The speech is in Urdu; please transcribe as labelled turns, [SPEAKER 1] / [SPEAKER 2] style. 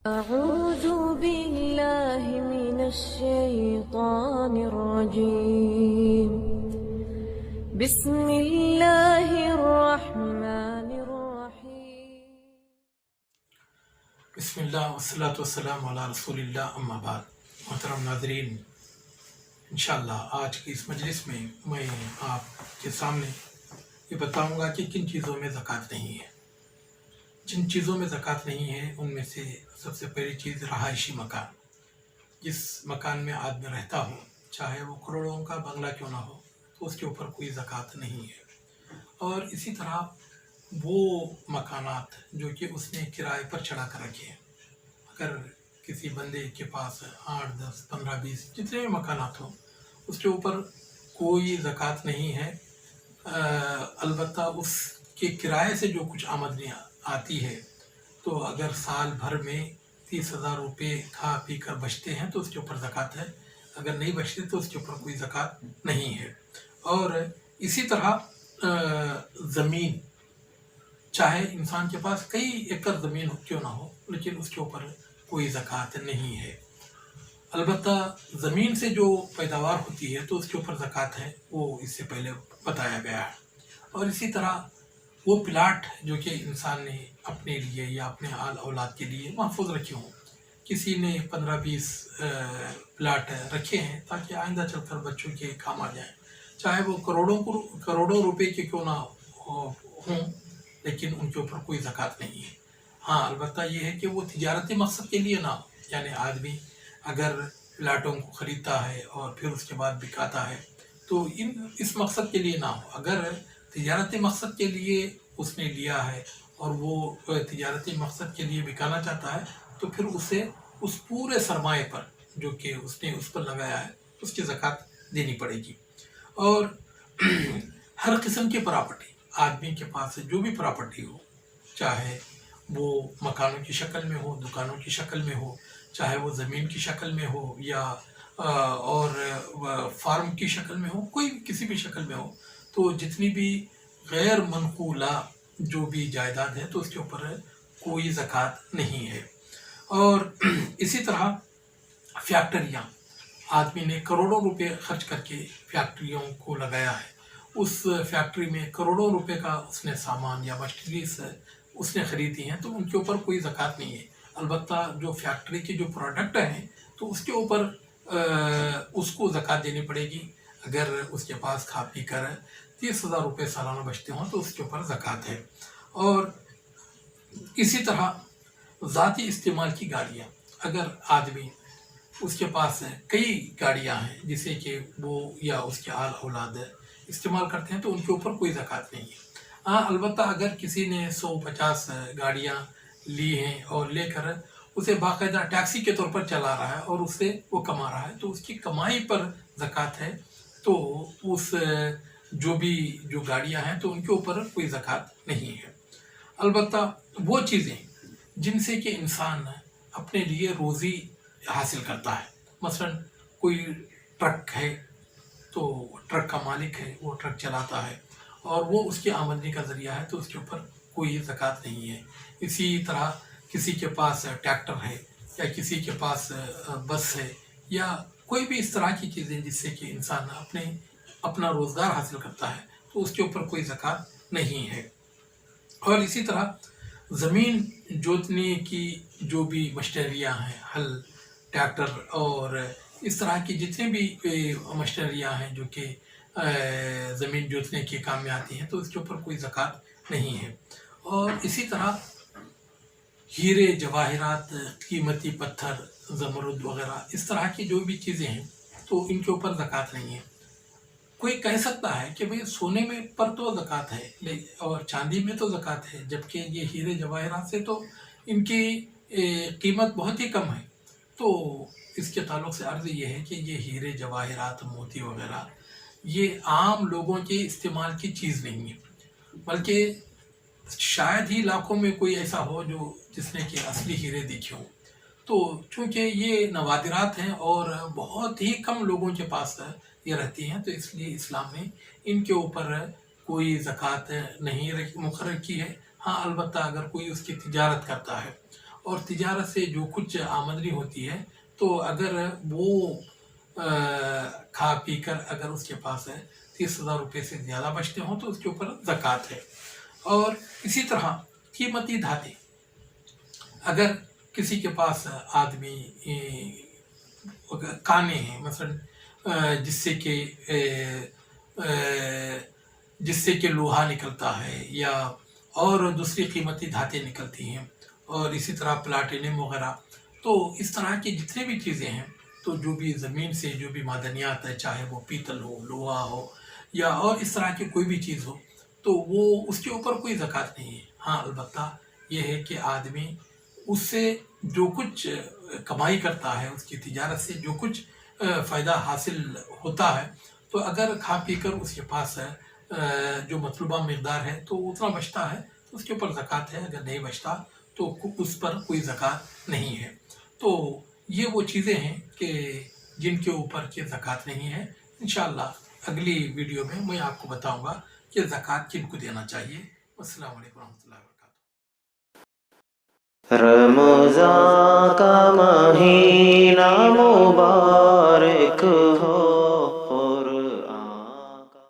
[SPEAKER 1] أعوذ بالله من الشيطان الرجيم بسم الله الرحمن الرحيم
[SPEAKER 2] بسم اللہ والصلاة والسلام علی رسول اللہ اما بعد. محترم ناظرین، انشاءاللہ آج کی اس مجلس میں آپ کے سامنے یہ بتاؤں گا کہ کن چیزوں میں زکوٰۃ نہیں ہے. جن چیزوں میں زکوٰۃ نہیں ہے ان میں سے سب سے پہلی چیز رہائشی مکان. جس مکان میں آدمی رہتا ہو، چاہے وہ کروڑوں کا بنگلہ کیوں نہ ہو، تو اس کے اوپر کوئی زکوٰۃ نہیں ہے. اور اسی طرح وہ مکانات جو کہ اس نے کرائے پر چڑھا کر رکھے ہیں، اگر کسی بندے کے پاس 8 10 15 20 جتنے بھی مکانات ہوں، اس کے اوپر کوئی زکوٰۃ نہیں ہے. البتہ اس کے کرائے سے جو کچھ آمدنی آتی ہے، تو اگر سال بھر میں 30,000 روپے کھا پی کر بچتے ہیں تو اس کے اوپر زکوٰۃ ہے. اگر نہیں بچتے تو اس کے اوپر کوئی زکوٰۃ نہیں ہے. اور اسی طرح زمین، چاہے انسان کے پاس کئی ایکڑ زمین کیوں نہ ہو، لیکن اس کے اوپر کوئی زکوٰۃ نہیں ہے. البتہ زمین سے جو پیداوار ہوتی ہے تو اس کے اوپر زکوٰۃ ہے، وہ اس سے پہلے بتایا گیا ہے. اور اسی طرح وہ پلاٹ جو کہ انسان نے اپنے لیے یا اپنے آل اولاد کے لیے محفوظ رکھے ہوں. کسی نے 15 20 پلاٹ رکھے ہیں تاکہ آئندہ چل کر بچوں کے کام آ جائیں، چاہے وہ کروڑوں روپے کے کیوں نہ ہوں، لیکن ان کے اوپر کوئی زکوٰۃ نہیں ہے. ہاں، البتہ یہ ہے کہ وہ تجارتی مقصد کے لیے نہ ہو. یعنی آدمی اگر پلاٹوں کو خریدتا ہے اور پھر اس کے بعد بکاتا ہے تو اس مقصد کے لیے نہ ہو. اگر تجارتی مقصد کے لیے اس نے لیا ہے اور وہ تجارتی مقصد کے لیے بکانا چاہتا ہے تو پھر اسے اس پورے سرمایے پر جو کہ اس نے اس پر لگایا ہے اس کی زکوٰۃ دینی پڑے گی. اور ہر قسم کی پراپرٹی، آدمی کے پاس جو بھی پراپرٹی ہو، چاہے وہ مکانوں کی شکل میں ہو، دکانوں کی شکل میں ہو، چاہے وہ زمین کی شکل میں ہو یا اور فارم کی شکل میں ہو، کوئی کسی بھی شکل میں ہو، تو جتنی بھی غیر منقولہ جو بھی جائیداد ہے تو اس کے اوپر کوئی زکوٰۃ نہیں ہے. اور اسی طرح فیکٹریاں، آدمی نے کروڑوں روپے خرچ کر کے فیکٹریوں کو لگایا ہے، اس فیکٹری میں کروڑوں روپے کا اس نے سامان یا مشینریز اس نے خریدی ہیں، تو ان کے اوپر کوئی زکوٰۃ نہیں ہے. البتہ جو فیکٹری کے جو پروڈکٹ ہیں تو اس کے اوپر اس کو زکوٰۃ دینی پڑے گی. اگر اس کے پاس کھا پی کر 30,000 روپے سالانہ بچتے ہوں تو اس کے اوپر زکوٰۃ ہے. اور اسی طرح ذاتی استعمال کی گاڑیاں، اگر آدمی اس کے پاس کئی گاڑیاں ہیں جسے کہ وہ یا اس کے آل اولاد استعمال کرتے ہیں تو ان کے اوپر کوئی زکوٰۃ نہیں ہے. ہاں، البتہ اگر کسی نے 150 گاڑیاں لی ہیں اور لے کر اسے باقاعدہ ٹیکسی کے طور پر چلا رہا ہے اور اس سے وہ کما رہا ہے تو اس کی کمائی پر زکوٰۃ ہے. تو اس جو گاڑیاں ہیں تو ان کے اوپر کوئی زکوٰۃ نہیں ہے. البتہ وہ چیزیں جن سے کہ انسان اپنے لیے روزی حاصل کرتا ہے، مثلا کوئی ٹرک ہے تو ٹرک کا مالک ہے، وہ ٹرک چلاتا ہے اور وہ اس کی آمدنی کا ذریعہ ہے تو اس کے اوپر کوئی زکوٰۃ نہیں ہے. اسی طرح کسی کے پاس ٹریکٹر ہے یا کسی کے پاس بس ہے یا کوئی بھی اس طرح کی چیزیں جس سے کہ انسان اپنا روزگار حاصل کرتا ہے تو اس کے اوپر کوئی زکوٰۃ نہیں ہے. اور اسی طرح زمین جوتنے کی جو بھی مشینریاں ہیں، ہل، ٹریکٹر اور اس طرح کی جتنے بھی مشینریاں ہیں جو کہ زمین جوتنے کے کام میں آتی ہیں تو اس کے اوپر کوئی زکوٰۃ نہیں ہے. اور اسی طرح ہیرے جواہرات، قیمتی پتھر، زمرد وغیرہ اس طرح کی جو بھی چیزیں ہیں تو ان کے اوپر زکوٰۃ نہیں ہے. کوئی کہہ سکتا ہے کہ بھئی سونے میں پر تو زکوٰۃ ہے اور چاندی میں تو زکوٰۃ ہے، جبکہ یہ ہیرے جواہرات سے تو ان کی قیمت بہت ہی کم ہے. تو اس کے تعلق سے عرض یہ ہے کہ یہ ہیرے جواہرات، موتی وغیرہ یہ عام لوگوں کے استعمال کی چیز نہیں ہے، بلکہ شاید ہی لاکھوں میں کوئی ایسا ہو جس نے کہ اصلی ہیرے دیکھے ہوں. تو چونکہ یہ نوادرات ہیں اور بہت ہی کم لوگوں کے پاس یہ رہتی ہیں تو اس لیے اسلام نے ان کے اوپر کوئی زکوٰۃ نہیں مقرر کی ہے. ہاں، البتہ اگر کوئی اس کی تجارت کرتا ہے اور تجارت سے جو کچھ آمدنی ہوتی ہے تو اگر وہ کھا پی کر اگر اس کے پاس 30,000 روپے سے زیادہ بچتے ہوں تو اس کے اوپر زکوٰۃ ہے۔ اور اسی طرح قیمتی دھاتیں، اگر کسی کے پاس آدمی کانے ہیں مثلا جس سے کہ لوہا نکلتا ہے یا اور دوسری قیمتی دھاتیں نکلتی ہیں، اور اسی طرح پلاٹینم وغیرہ، تو اس طرح کی جتنے بھی چیزیں ہیں تو جو بھی زمین سے جو بھی معدنیات ہے، چاہے وہ پیتل ہو، لوہا ہو یا اور اس طرح کی کوئی بھی چیز ہو، تو وہ اس کے اوپر کوئی زکوٰۃ نہیں ہے۔ ہاں البتہ یہ ہے کہ آدمی اس سے جو کچھ کمائی کرتا ہے، اس کی تجارت سے جو کچھ فائدہ حاصل ہوتا ہے، تو اگر کھا پی کر اس کے پاس جو مطلوبہ مقدار ہے تو اتنا بچتا ہے تو اس کے اوپر زکوٰۃ ہے، اگر نہیں بچتا تو اس پر کوئی زکوٰۃ نہیں ہے۔ تو یہ وہ چیزیں ہیں کہ جن کے اوپر کہ زکوٰۃ نہیں ہے۔ انشاءاللہ اگلی ویڈیو میں میں آپ کو بتاؤں گا کہ زکوٰۃ کن کو دینا چاہیے۔ السلام علیکم ورحمۃ اللہ وبرکاتہ۔
[SPEAKER 3] رمضان کا مہینہ مبارک